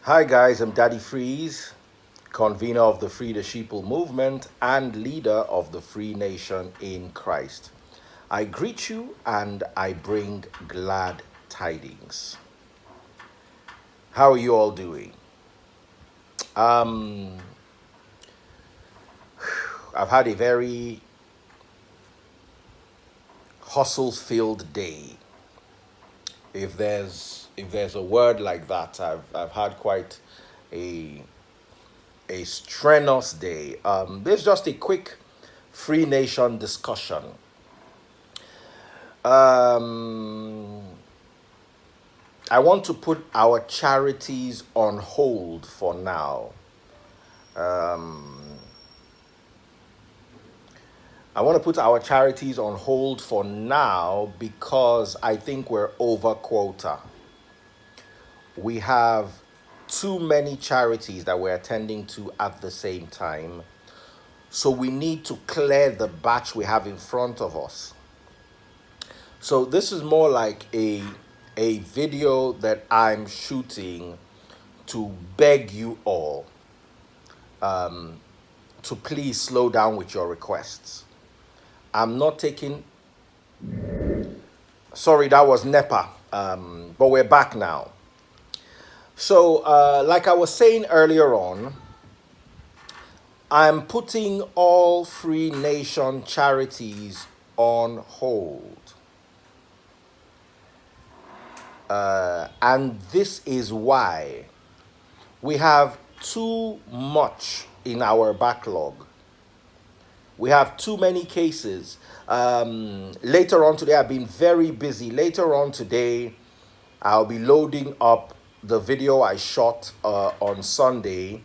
Hi guys, I'm Daddy Freeze, convener of the Free the Sheeple movement and leader of the Free Nation in Christ. I greet you and I bring glad tidings. How are you all doing? Um, I've had a very hustle-filled day. If there's a word like that, I've had quite a a strenuous day. There's just a quick Free Nation discussion. Um, I want to put our charities on hold for now. Um, I want to put our charities on hold for now because I think we're over quota. We have too many charities that we're attending to at the same time. So we need to clear the batch we have in front of us. So this is more like a video that I'm shooting to beg you all to please slow down with your requests. I'm not taking, sorry, that was NEPA, but we're back now. So, like I was saying earlier on, I'm putting all Free Nation charities on hold. And this is why we have too much in our backlog. We have too many cases. Later on today, I've been very busy. Later on today, I'll be loading up the video I shot on Sunday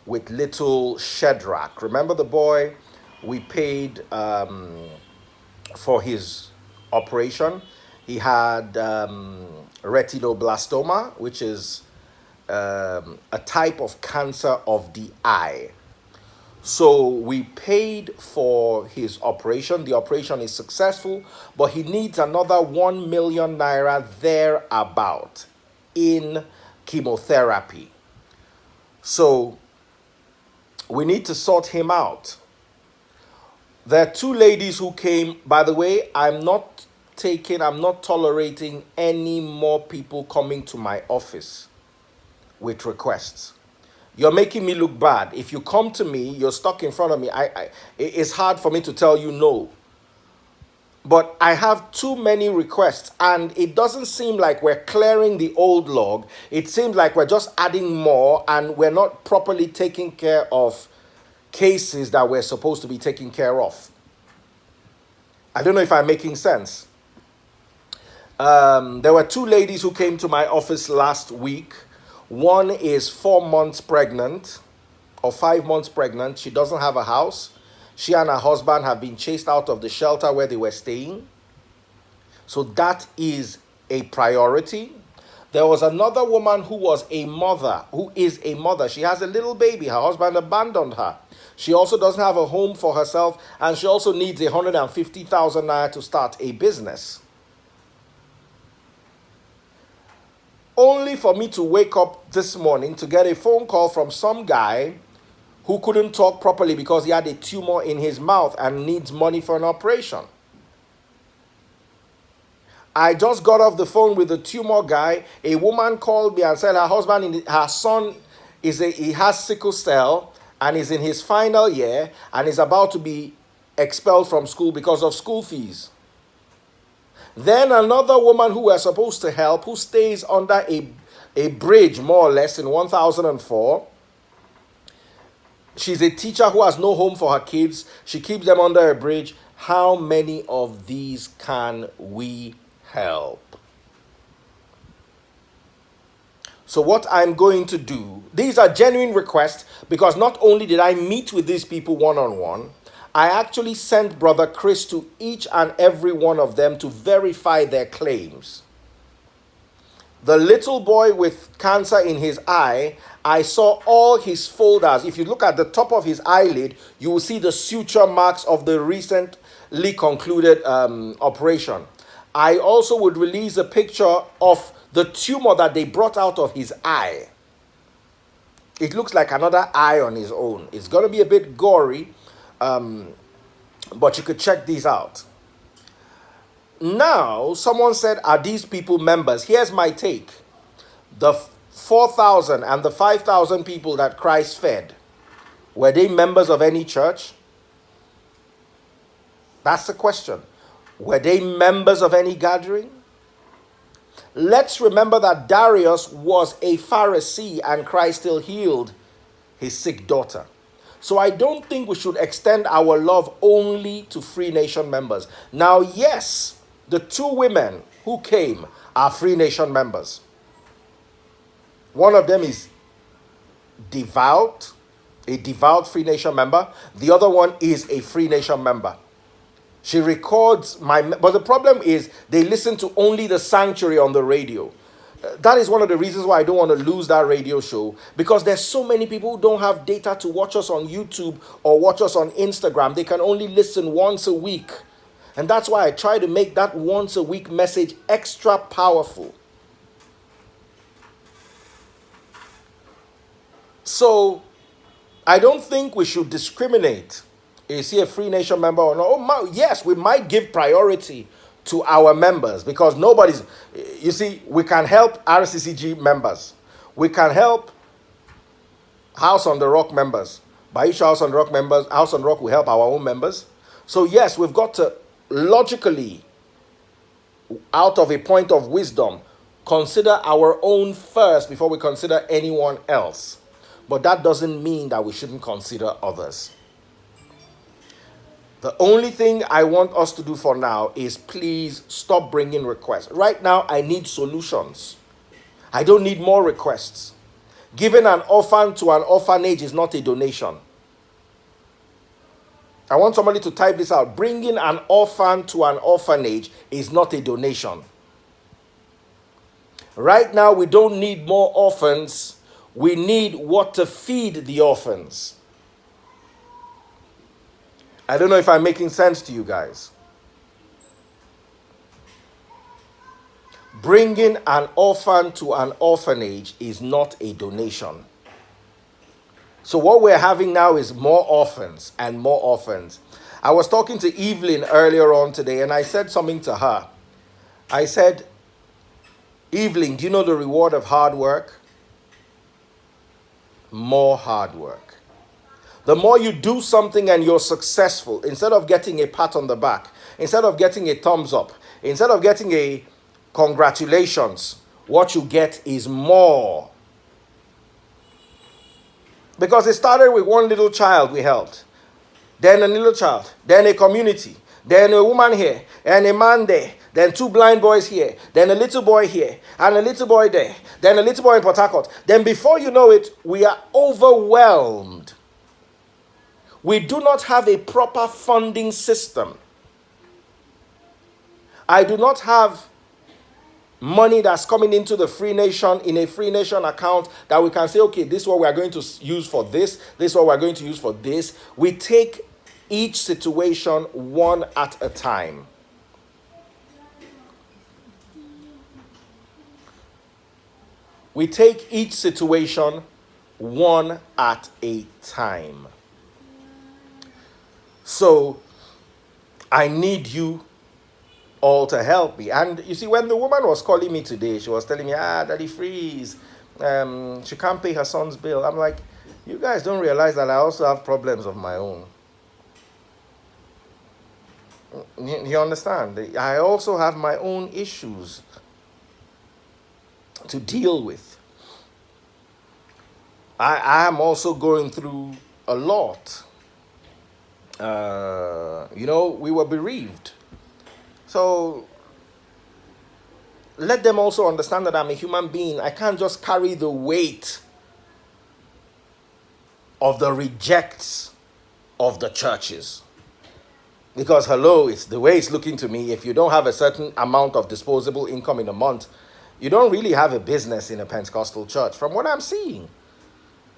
with little Shedrack. Remember the boy we paid for his operation? He had retinoblastoma, which is a type of cancer of the eye. So we paid for his operation. The operation is successful, but he needs another 1 million naira thereabout in chemotherapy. So we need to sort him out. There are two ladies who came. By the way, I'm not tolerating any more people coming to my office with requests. You're making me look bad. If you come to me, you're stuck in front of me. It's hard for me to tell you no. But I have too many requests, and it doesn't seem like we're clearing the old log. It seems like we're just adding more, and we're not properly taking care of cases that we're supposed to be taking care of. I don't know if I'm making sense. There were two ladies who came to my office last week. One is 4 months pregnant or 5 months pregnant. She doesn't have a house. She and her husband have been chased out of the shelter where they were staying. So that is a priority. There was another woman who is a mother. She has a little baby. Her husband abandoned her. She also doesn't have a home for herself, and she also needs 150,000 naira to start a business. Only for me to wake up this morning to get a phone call from some guy who couldn't talk properly because he had a tumor in his mouth and needs money for an operation. I just got off the phone with the tumor guy. A woman called me and said her son he has sickle cell and is in his final year and is about to be expelled from school because of school fees. Then another woman who we're supposed to help, who stays under a bridge more or less in 1004. She's a teacher who has no home for her kids. She keeps them under a bridge. How many of these can we help? So what I'm going to do, these are genuine requests, because not only did I meet with these people one-on-one, I actually sent Brother Chris to each and every one of them to verify their claims. The little boy with cancer in his eye, I saw all his folders. If you look at the top of his eyelid, you will see the suture marks of the recently concluded operation. I also would release a picture of the tumor that they brought out of his eye. It looks like another eye on his own. It's going to be a bit gory, but you could check these out. Now, someone said, are these people members? Here's my take. The 4,000 and the 5,000 people that Christ fed, were they members of any church? That's the question. Were they members of any gathering? Let's remember that Darius was a Pharisee and Christ still healed his sick daughter. So I don't think we should extend our love only to FreeNation members. Now, yes, the two women who came are FreeNation members. One of them is devout, a devout FreeNation member. The other one is a FreeNation member. She records but the problem is they listen to only the sanctuary on the radio. That is one of the reasons why I don't want to lose that radio show, because there's so many people who don't have data to watch us on YouTube or watch us on Instagram. They can only listen once a week. And that's why I try to make that once a week message extra powerful. So I don't think we should discriminate. Is he a FreeNation member or not? Oh, yes, we might give priority to our members, because nobody's, you see, we can help RCCG members. We can help House on the Rock members. By each House on the Rock members, House on the Rock will help our own members. So yes, we've got to logically, out of a point of wisdom, consider our own first before we consider anyone else. But that doesn't mean that we shouldn't consider others. The only thing I want us to do for now is please stop bringing requests. Right now, I need solutions. I don't need more requests. Giving an orphan to an orphanage is not a donation. I want somebody to type this out. Bringing an orphan to an orphanage is not a donation. Right now, we don't need more orphans. We need what to feed the orphans. I don't know if I'm making sense to you guys. Bringing an orphan to an orphanage is not a donation. So what we're having now is more orphans and more orphans. I was talking to Evelyn earlier on today, and I said something to her. I said, Evelyn, do you know the reward of hard work? More hard work. The more you do something and you're successful, instead of getting a pat on the back, instead of getting a thumbs up, instead of getting a congratulations, what you get is more. Because it started with one little child we helped, then a little child, then a community, then a woman here, and a man there, then two blind boys here, then a little boy here, and a little boy there, then a little boy in Port Harcourt. Then before you know it, we are overwhelmed. We do not have a proper funding system. I do not have money that's coming into the FreeNation in a FreeNation account that we can say, okay, this is what we are going to use for this is what we are going to use for this. We take each situation one at a time. We take each situation one at a time. So I need you all to help me. And you see, when the woman was calling me today, she was telling me, Daddy Freeze, she can't pay her son's bill. I'm like, you guys don't realize that I also have problems of my own. You understand? I also have my own issues to deal with. I am also going through a lot. We were bereaved. So let them also understand that I'm a human being. I can't just carry the weight of the rejects of the churches. Because hello, it's the way it's looking to me. If you don't have a certain amount of disposable income in a month, you don't really have a business in a Pentecostal church, from what I'm seeing.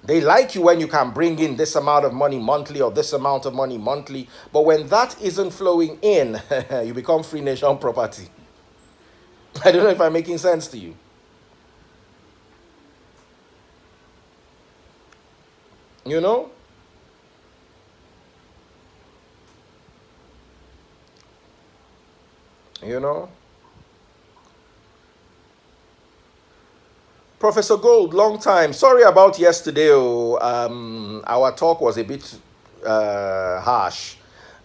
They like you when you can bring in this amount of money monthly or this amount of money monthly. But when that isn't flowing in, you become FreeNation property. I don't know if I'm making sense to you. You know? You know? Professor Gold, long time. Sorry about yesterday. Our talk was a bit harsh.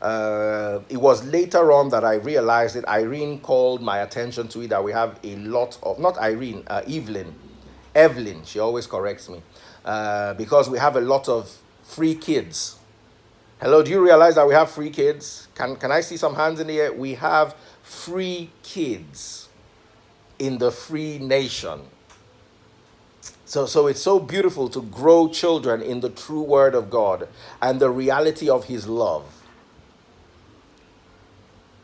It was later on that I realized it. Irene called my attention to it that we have a lot of, not Irene, Evelyn, she always corrects me, because we have a lot of free kids. Hello, do you realize that we have free kids? Can I see some hands in the air? We have free kids in the free nation. So it's so beautiful to grow children in the true word of God and the reality of his love.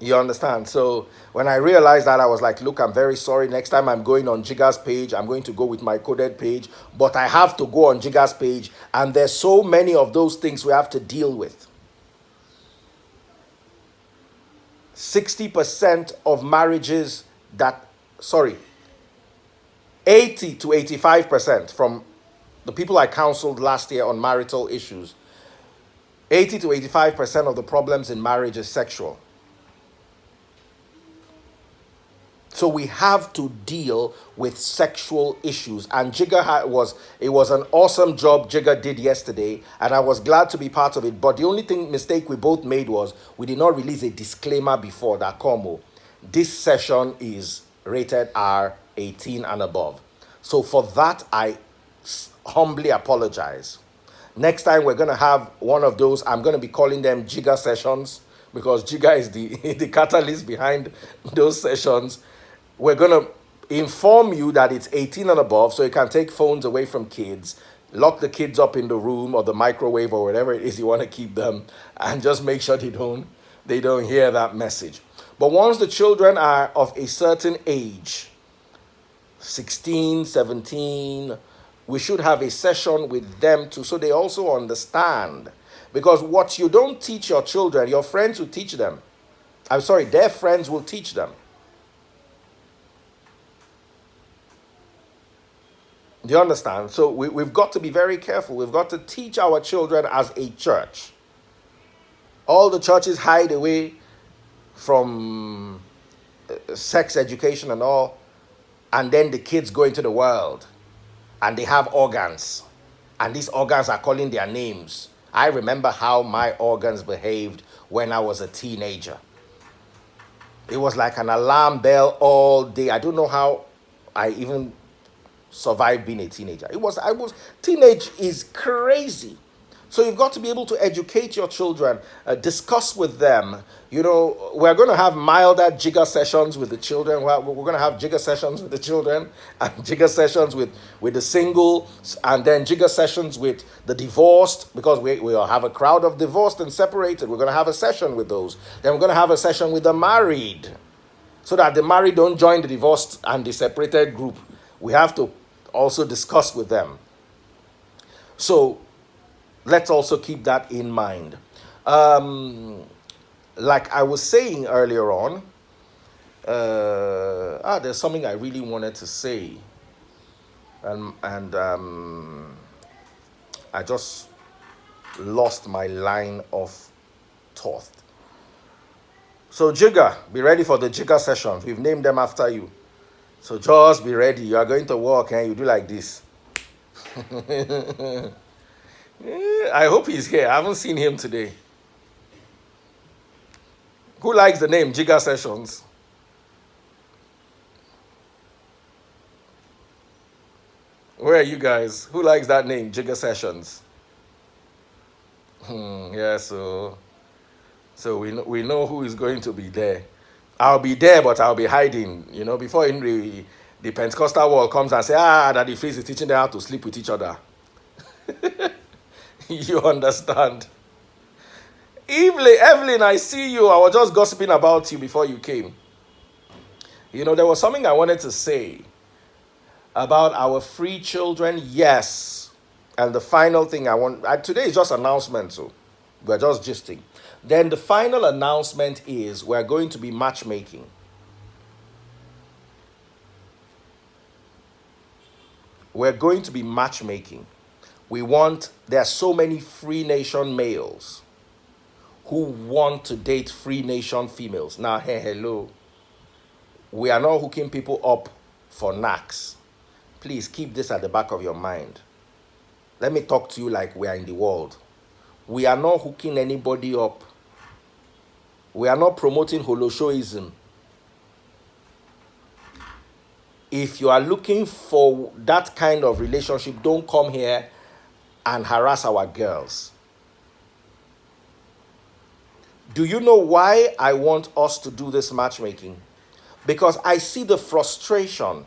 You understand? So when I realized that, I was like, look, I'm very sorry. Next time I'm going on Jigga's page, I'm going to go with my coded page. But I have to go on Jigga's page. And there's so many of those things we have to deal with. 60% of marriages that, sorry, 80 to 85% from the people I counseled last year on marital issues, 80 to 85% of the problems in marriage is sexual. So we have to deal with sexual issues. And it was an awesome job Jigga did yesterday, and I was glad to be part of it. But the only mistake we both made was we did not release a disclaimer before that, Como, this session is rated R 18 and above. So for that, I humbly apologize. Next time we're going to have one of those. I'm going to be calling them Jigga sessions, because Jigga is the catalyst behind those sessions. We're going to inform you that it's 18 and above, so you can take phones away from kids, lock the kids up in the room or the microwave or whatever it is you want to keep them, and just make sure they don't hear that message. But once the children are of a certain age, 16, 17, we should have a session with them too, so they also understand. Because what you don't teach your children, your friends will teach them. I'm sorry, their friends will teach them. Do you understand? So we've got to be very careful. We've got to teach our children as a church. All the churches hide away from sex education and all, and then the kids go into the world and they have organs, and these organs are calling their names. I remember how my organs behaved when I was a teenager. It was like an alarm bell all day. I don't know how I even survived being a teenager. Teenage is crazy. So you've got to be able to educate your children, discuss with them. You know, we're going to have milder Jigga sessions with the children. We're going to have Jigga sessions with the children, and Jigga sessions with the single, and then Jigga sessions with the divorced, because we'll have a crowd of divorced and separated. We're going to have a session with those. Then we're going to have a session with the married, so that the married don't join the divorced and the separated group. We have to also discuss with them. So let's also keep that in mind. Like I was saying earlier on, there's something I really wanted to say, and I just lost my line of thought. So Jigga, be ready for the Jigga sessions. We've named them after you. So just be ready. You are going to walk and you do like this. I hope he's here. I haven't seen him today. Who likes the name Jigga Sessions? Where are you guys? Who likes that name, Jigga Sessions? Yeah, so we know who is going to be there. I'll be there, but I'll be hiding. You know, before the Pentecostal world comes and say, Daddy Freeze is teaching them how to sleep with each other. You understand? Evelyn, I see you. I was just gossiping about you before you came. You know, there was something I wanted to say about our free children. Yes. And the final thing today is just announcement, so we're just gisting. Then the final announcement is we're going to be matchmaking. We're going to be matchmaking. There are so many Free Nation males who want to date Free Nation females. Now, hey, hello. We are not hooking people up for knacks. Please keep this at the back of your mind. Let me talk to you like we are in the world. We are not hooking anybody up. We are not promoting holoshoism. If you are looking for that kind of relationship, don't come here and harass our girls. Do you know why I want us to do this matchmaking? Because I see the frustration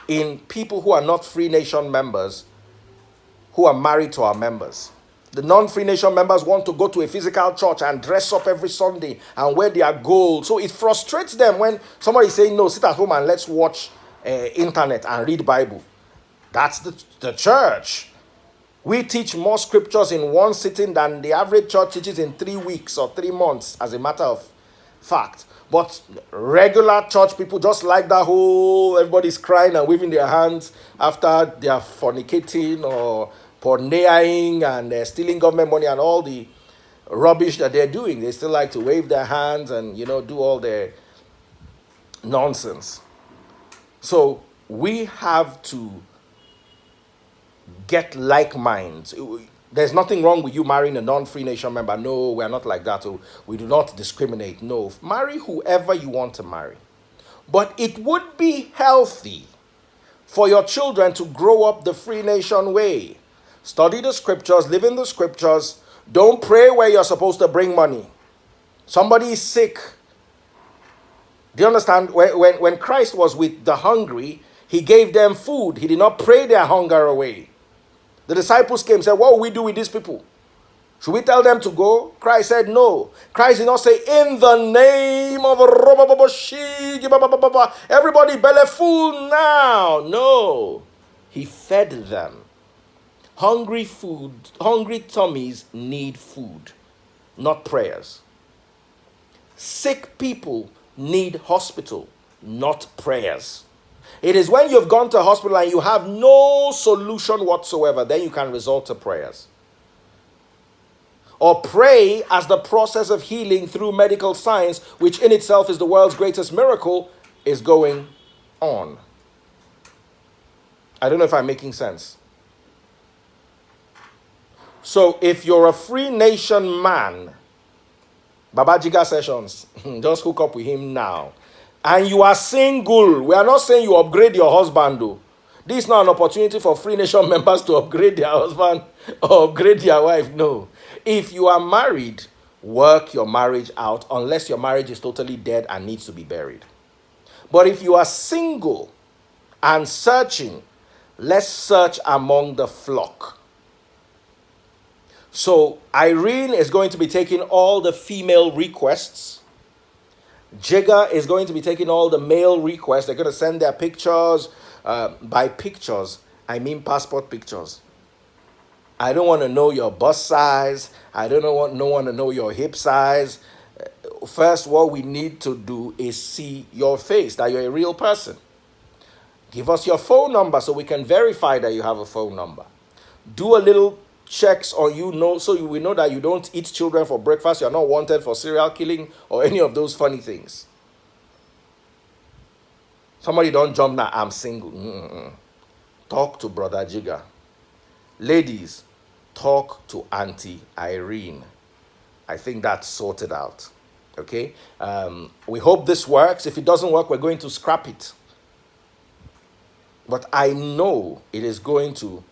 in people who are not Free Nation members who are married to our members. The non-Free Nation members want to go to a physical church and dress up every Sunday and wear their gold. So it frustrates them when somebody is saying, no, sit at home and let's watch internet and read Bible. That's the church. We teach more scriptures in one sitting than the average church teaches in 3 weeks or 3 months, as a matter of fact. But regular church people just like that whole everybody's crying and waving their hands after they are fornicating or pornaying and stealing government money and all the rubbish that they're doing. They still like to wave their hands and, do all their nonsense. So we have to get like minds. There's nothing wrong with you marrying a non-Free Nation member. No, we're not like that. We do not discriminate. No, marry whoever you want to marry. But it would be healthy for your children to grow up the Free Nation way. Study the scriptures, live in the scriptures. Don't pray where you're supposed to bring money. Somebody is sick. Do you understand? When Christ was with the hungry, he gave them food. He did not pray their hunger away. The disciples came and said, what will we do with these people? Should we tell them to go? Christ said no. Christ did not say, in the name of everybody belly full now. No. He fed them. Hungry tummies need food, not prayers. Sick people need hospital, not prayers. It is when you've gone to a hospital and you have no solution whatsoever, then you can resort to prayers. Or pray as the process of healing through medical science, which in itself is the world's greatest miracle, is going on. I don't know if I'm making sense. So if you're a Free Nation man, Babajiga Sessions, just hook up with him now. And you are single. We are not saying you upgrade your husband, though. This is not an opportunity for Free Nation members to upgrade their husband or upgrade their wife. No. If you are married, work your marriage out unless your marriage is totally dead and needs to be buried. But if you are single and searching, let's search among the flock. So Irene is going to be taking all the female requests. Jigga is going to be taking all the male requests. They're going to send their pictures. By pictures, I mean passport pictures. I don't want to know your bust size. I don't want to know your hip size. First, what we need to do is see your face, that you're a real person. Give us your phone number so we can verify that you have a phone number. Do a little checks on so we know that you don't eat children for breakfast, you're not wanted for serial killing or any of those funny things. Somebody don't jump now, I'm single. Talk to Brother Jigga. Ladies, talk to Auntie Irene. I think that's sorted out. Okay? We hope this works. If it doesn't work, we're going to scrap it. But I know it is going to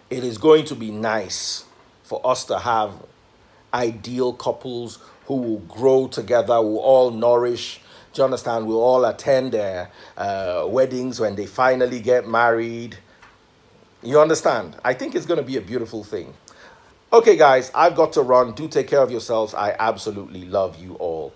be nice for us to have ideal couples who will grow together, will all nourish. Do you understand? We'll all attend their weddings when they finally get married. You understand? I think it's going to be a beautiful thing. Okay, guys, I've got to run. Do take care of yourselves. I absolutely love you all.